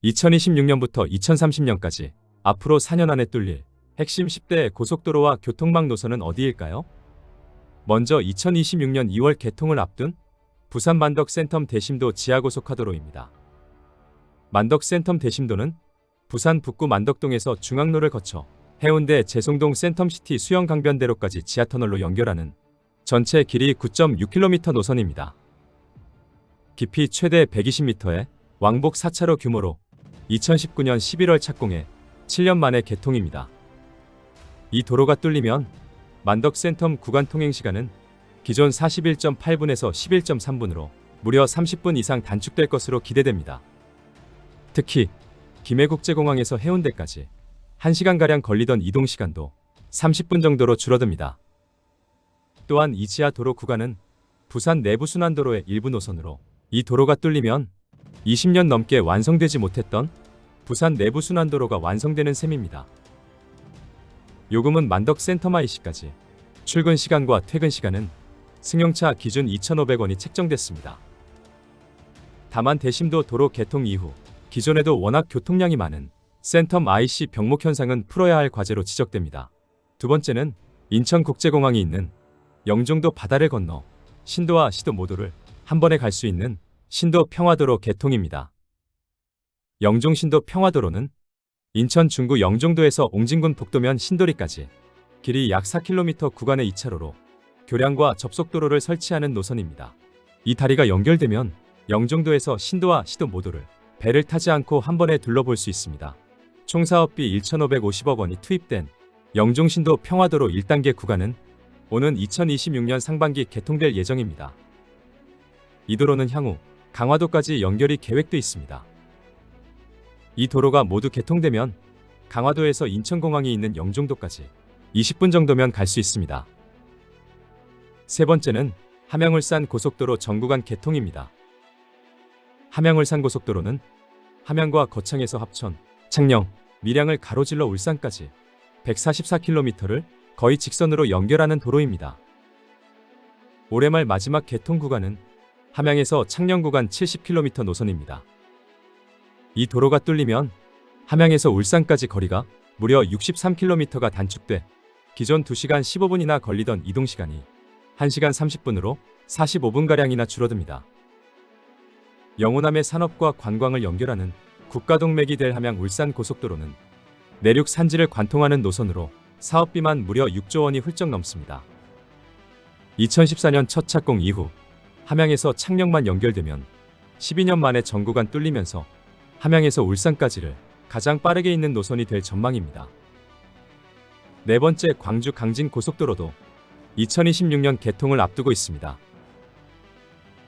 2026년부터 2030년까지 앞으로 4년 안에 뚫릴 핵심 10대 고속도로와 교통망 노선은 어디일까요? 먼저 2026년 2월 개통을 앞둔 부산 만덕 센텀 대심도 지하고속화도로입니다. 만덕 센텀 대심도는 부산 북구 만덕동에서 중앙로를 거쳐 해운대 제송동 센텀시티 수영강변대로까지 지하터널로 연결하는 전체 길이 9.6km 노선입니다. 깊이 최대 120m의 왕복 4차로 규모로 2019년 11월 착공해 7년 만에 개통입니다. 이 도로가 뚫리면 만덕 센텀 구간 통행시간은 기존 41.8분에서 11.3분으로 무려 30분 이상 단축될 것으로 기대됩니다. 특히 김해국제공항에서 해운대까지 1시간가량 걸리던 이동시간도 30분 정도로 줄어듭니다. 또한 이 지하 도로 구간은 부산 내부순환도로의 일부 노선으로 이 도로가 뚫리면 20년 넘게 완성되지 못했던 부산 내부순환도로가 완성되는 셈입니다. 요금은 만덕 센터마이시까지 출근 시간과 퇴근 시간은 승용차 기준 2,500원이 책정됐습니다. 다만 대심도 도로 개통 이후 기존에도 워낙 교통량이 많은 센텀 IC 병목 현상은 풀어야 할 과제로 지적됩니다. 두 번째는 인천국제공항이 있는 영종도 바다를 건너 신도와 시도 모두를 한 번에 갈 수 있는 신도 평화도로 개통입니다. 영종신도 평화도로는 인천 중구 영종도에서 옹진군 북도면 신도리까지 길이 약 4km 구간의 2차로로 교량과 접속도로를 설치하는 노선입니다. 이 다리가 연결되면 영종도에서 신도와 시도 모두를 배를 타지 않고 한 번에 둘러볼 수 있습니다. 총 사업비 1,550억 원이 투입된 영종신도 평화도로 1단계 구간은 오는 2026년 상반기 개통될 예정입니다. 이 도로는 향후 강화도까지 연결이 계획돼 있습니다. 이 도로가 모두 개통되면 강화도에서 인천공항이 있는 영종도까지 20분 정도면 갈 수 있습니다. 세 번째는 함양울산 고속도로 전구간 개통입니다. 함양울산 고속도로는 함양과 거창에서 합천, 창녕, 밀양을 가로질러 울산까지 144km를 거의 직선으로 연결하는 도로입니다. 올해 말 마지막 개통 구간은 함양에서 창녕 구간 70km 노선입니다. 이 도로가 뚫리면 함양에서 울산까지 거리가 무려 63km가 단축돼 기존 2시간 15분이나 걸리던 이동시간이 1시간 30분으로 45분가량이나 줄어듭니다. 영호남의 산업과 관광을 연결하는 국가동맥이 될 함양 울산 고속도로는 내륙 산지를 관통하는 노선으로 사업비만 무려 6조 원이 훌쩍 넘습니다. 2014년 첫 착공 이후 함양에서 창녕만 연결되면 12년 만에 전 구간 뚫리면서 함양에서 울산까지를 가장 빠르게 잇는 노선이 될 전망입니다. 네 번째 광주 강진 고속도로도 2026년 개통을 앞두고 있습니다.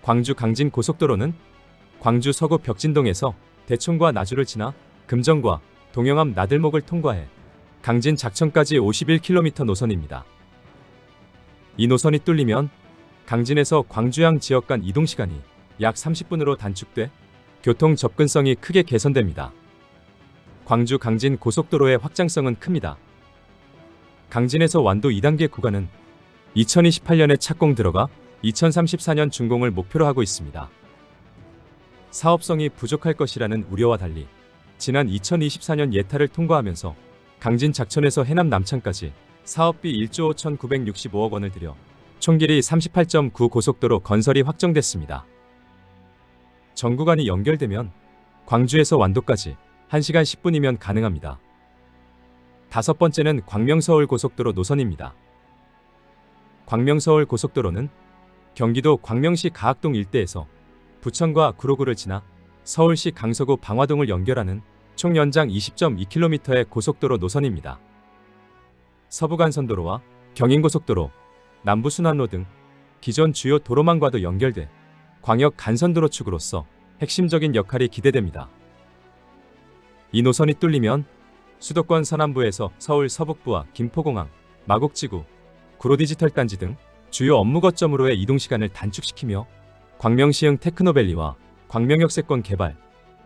광주 강진 고속도로는 광주 서구 벽진동에서 대촌과 나주를 지나 금정과 동영암 나들목을 통과해 강진 작천까지 51km 노선입니다. 이 노선이 뚫리면 강진에서 광주양 지역 간 이동시간이 약 30분으로 단축돼 교통 접근성이 크게 개선됩니다. 광주 강진 고속도로의 확장성은 큽니다. 강진에서 완도 2단계 구간은 2028년에 착공 들어가 2034년 준공을 목표로 하고 있습니다. 사업성이 부족할 것이라는 우려와 달리 지난 2024년 예타를 통과하면서 강진 작천에서 해남 남창까지 사업비 1조 5,965억 원을 들여 총 길이 38.9 고속도로 건설이 확정됐습니다. 전 구간이 연결되면 광주에서 완도까지 1시간 10분이면 가능합니다. 다섯 번째는 광명서울 고속도로 노선입니다. 광명서울 고속도로는 경기도 광명시 가학동 일대에서 부천과 구로구를 지나 서울시 강서구 방화동을 연결하는 총 연장 20.2km의 고속도로 노선입니다. 서부간선도로와 경인고속도로, 남부순환로 등 기존 주요 도로망과도 연결돼 광역 간선도로 축으로서 핵심적인 역할이 기대됩니다. 이 노선이 뚫리면 수도권 서남부에서 서울 서북부와 김포공항, 마곡지구, 구로디지털단지 등 주요 업무 거점으로의 이동시간을 단축시키며 광명시흥 테크노밸리와 광명역세권 개발,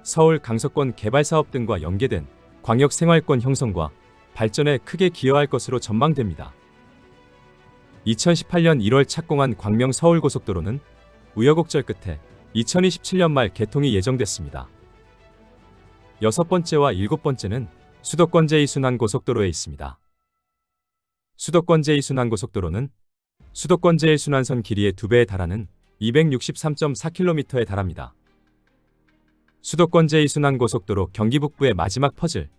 서울 강서권 개발 사업 등과 연계된 광역 생활권 형성과 발전에 크게 기여할 것으로 전망됩니다. 2018년 1월 착공한 광명 서울고속도로는 우여곡절 끝에 2027년 말 개통이 예정됐습니다. 6번째와 7번째는 수도권 제2순환고속도로에 있습니다. 수도권 제2순환고속도로는 수도권 제1순환선 길이의 2배에 달하는 263.4km에 달합니다. 수도권 제2순환고속도로 경기 북부의 마지막 퍼즐,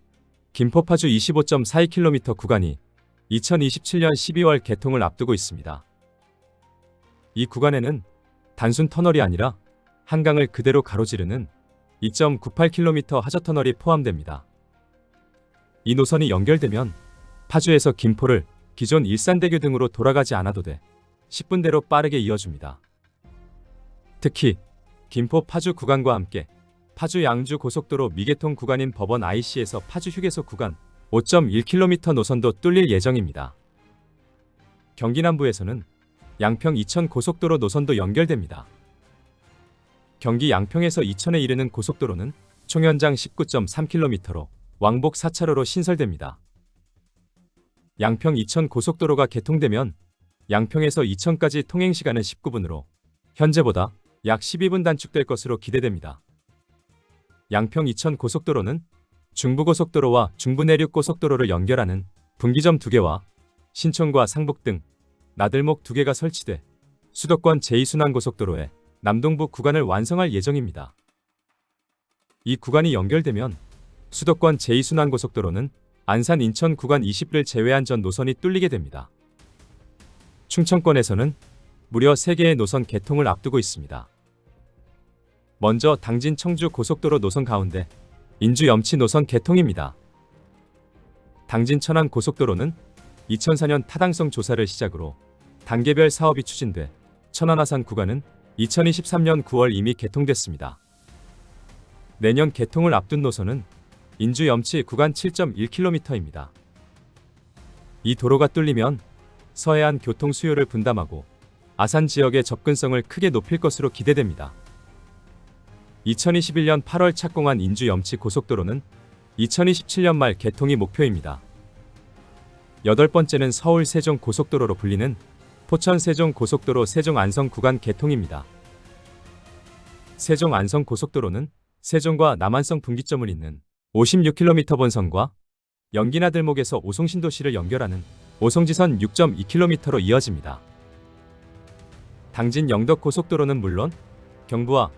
김포 파주 25.42km 구간이 2027년 12월 개통을 앞두고 있습니다. 이 구간에는 단순 터널이 아니라 한강을 그대로 가로지르는 2.98km 하저터널이 포함됩니다. 이 노선이 연결되면 파주에서 김포를 기존 일산대교 등으로 돌아가지 않아도 돼 10분대로 빠르게 이어줍니다. 특히 김포 파주 구간과 함께 파주 양주 고속도로 미개통 구간인 법원 IC에서 파주 휴게소 구간 5.1km 노선도 뚫릴 예정입니다. 경기 남부에서는 양평 이천 고속도로 노선도 연결됩니다. 경기 양평에서 이천에 이르는 고속도로는 총 연장 19.3km로 왕복 4차로로 신설됩니다. 양평 이천 고속도로가 개통되면 양평에서 이천까지 통행시간은 19분으로 현재보다 약 12분 단축될 것으로 기대됩니다. 양평 이천 고속도로는 중부고속도로와 중부내륙고속도로를 연결하는 분기점 2개와 신촌과 상북 등 나들목 2개가 설치돼 수도권 제2순환고속도로의 남동부 구간을 완성할 예정입니다. 이 구간이 연결되면 수도권 제2순환고속도로는 안산 인천 구간 20를 제외한 전 노선이 뚫리게 됩니다. 충청권에서는 무려 3개의 노선 개통을 앞두고 있습니다. 먼저 당진 청주 고속도로 노선 가운데 인주 염치 노선 개통입니다. 당진 천안 고속도로는 2004년 타당성 조사를 시작으로 단계별 사업이 추진돼 천안 화산 구간은 2023년 9월 이미 개통됐습니다. 내년 개통을 앞둔 노선은 인주 염치 구간 7.1km입니다. 이 도로가 뚫리면 서해안 교통 수요를 분담하고 아산 지역의 접근성을 크게 높일 것으로 기대됩니다. 2021년 8월 착공한 인주 염치 고속도로는 2027년 말 개통이 목표입니다. 8번째는 서울 세종 고속도로로 불리는 포천 세종 고속도로 세종 안성 구간 개통입니다. 세종 안성 고속도로는 세종과 남안성 분기점을 잇는 56km 본선과 연기나들목에서 오송신도시를 연결하는 오송지선 6.2km로 이어집니다. 당진 영덕 고속도로는 물론 경부와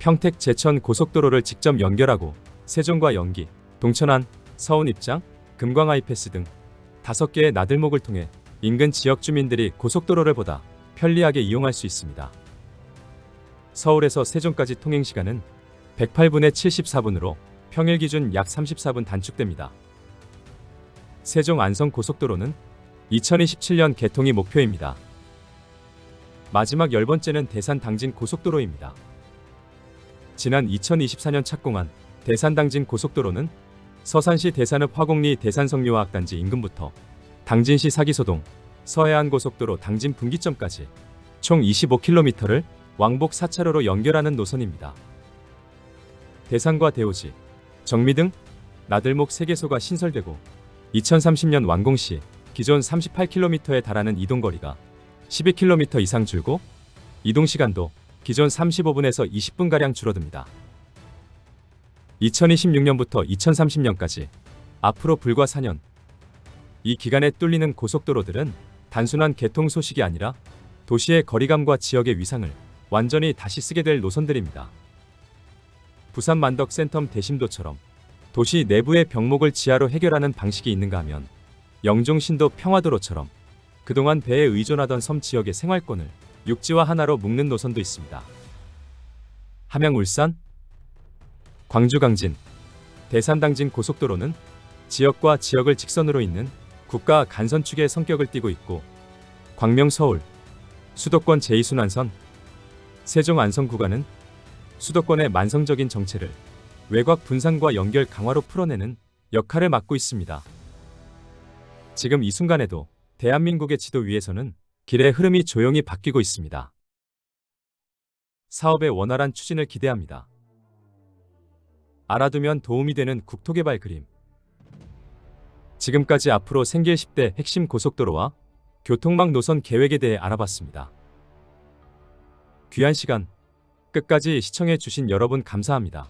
평택 제천 고속도로를 직접 연결하고 세종과 연기, 동천안, 서운 입장, 금광 하이패스 등 5개의 나들목을 통해 인근 지역 주민들이 고속도로를 보다 편리하게 이용할 수 있습니다. 서울에서 세종까지 통행시간은 108분에 74분으로 평일 기준 약 34분 단축됩니다. 세종 안성 고속도로는 2027년 개통이 목표입니다. 마지막 10번째는 대산 당진 고속도로입니다. 지난 2024년 착공한 대산 당진 고속도로는 서산시 대산읍 화곡리 대산성류화학단지 인근부터 당진시 사기소동 서해안 고속도로 당진 분기점까지 총 25km를 왕복 4차로로 연결하는 노선입니다. 대산과 대오지, 정미 등 나들목 3개소가 신설되고 2030년 완공 시 기존 38km에 달하는 이동거리가 12km 이상 줄고 이동시간도 기존 35분에서 20분가량 줄어듭니다. 2026년부터 2030년까지 앞으로 불과 4년, 이 기간에 뚫리는 고속도로들은 단순한 개통 소식이 아니라 도시의 거리감과 지역의 위상을 완전히 다시 쓰게 될 노선들입니다. 부산 만덕 센텀 대심도처럼 도시 내부의 병목을 지하로 해결하는 방식이 있는가 하면 영종 신도 평화도로처럼 그동안 배에 의존하던 섬 지역의 생활권을 육지와 하나로 묶는 노선도 있습니다. 함양 울산, 광주 강진, 대산 당진 고속도로는 지역과 지역을 직선으로 잇는 국가 간선축의 성격을 띠고 있고 광명 서울, 수도권 제2순환선, 세종 안성 구간은 수도권의 만성적인 정체를 외곽 분산과 연결 강화로 풀어내는 역할을 맡고 있습니다. 지금 이 순간에도 대한민국의 지도 위에서는 길의 흐름이 조용히 바뀌고 있습니다. 사업의 원활한 추진을 기대합니다. 알아두면 도움이 되는 국토개발 그림. 지금까지 앞으로 생길 10대 핵심 고속도로와 교통망 노선 계획에 대해 알아봤습니다. 귀한 시간 끝까지 시청해 주신 여러분 감사합니다.